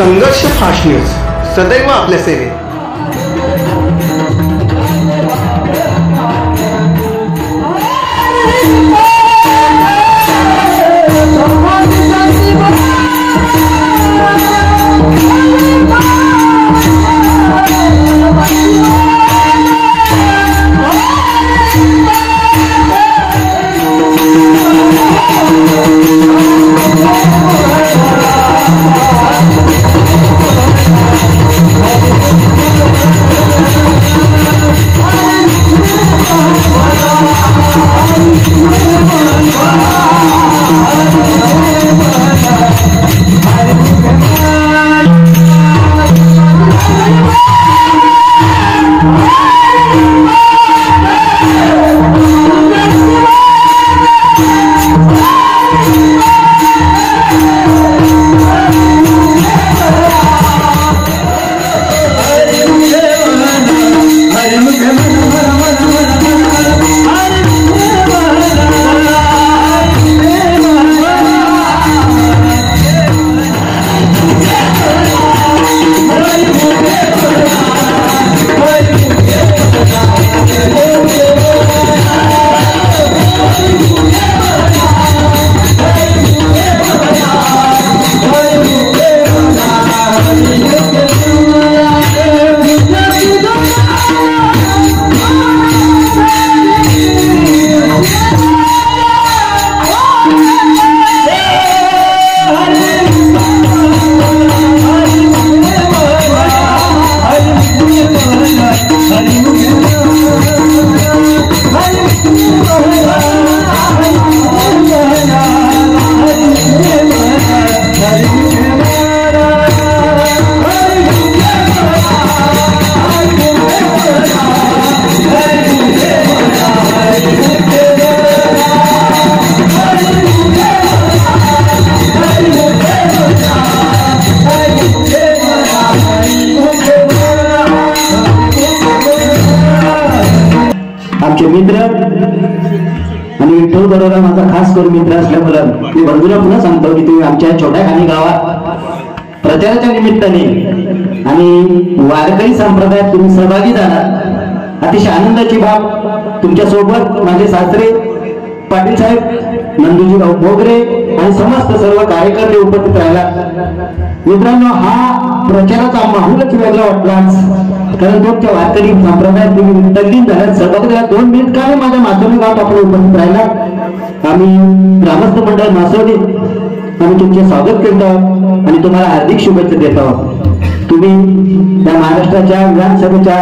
संघर्ष fast news सदैव आपल्या सेवेत। आमचे मित्र आणि विठ्ठल बरोबर माझा खास करून मित्र असल्यामुळे मी बंधूला पुन्हा सांगतो की तुम्ही आमच्या छोट्या खाणी गावात प्रचाराच्या निमित्ताने आणि वारकरी संप्रदायात तुम्ही सहभागी झाला। अतिशय आनंदाची बाब। तुमच्या सोबत माझे सासरे पाटील साहेब, नंदूजी भाऊ मोगरे आणि समस्त सर्व कार्यकर्ते उपस्थित राहिला। मित्रांनो, हा प्रचाराचा माहोलच वेगळा वाटला, कारण तुमच्या वारकरी संप्रदायात तुम्ही तल्लीन झाल्यात, सहभागी झाला। 2 मिनिट काय माझ्या मासोली गावात आपण उपस्थित राहिला। आम्ही ग्रामस्थ मंडळ मासोली आम्ही तुमचे स्वागत करतो आणि तुम्हाला हार्दिक शुभेच्छा देतो। तुम्ही या महाराष्ट्राच्या विधानसभेच्या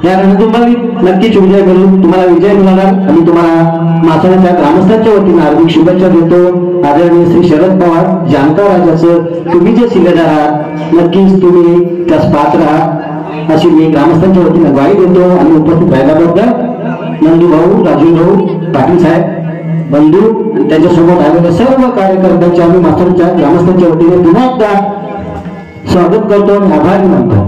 या रणधुमाळीत नक्कीच विजय करून तुम्हाला विजय मिळणार आणि तुम्हाला मासोलीच्या ग्रामस्थांच्या वतीने हार्दिक शुभेच्छा देतो। आदरणीय श्री शरद पवार जानकर राजाचं तुम्ही जे शिलेदार आहात, नक्कीच तुम्ही त्यास पात्र आहात अशी मी ग्रामस्थांच्या वतीने ग्वाही देतो। आणि उपस्थित राहिल्याबद्दल नंदू भाऊ, राजू भाऊ, पाटील साहेब, बंधू आणि त्यांच्यासोबत आलेल्या सर्व कार्यकर्त्यांचे आम्ही मासोलीच्या ग्रामस्थांच्या वतीने पुन्हा एकदा स्वागत करतो आणि आभार मानतो।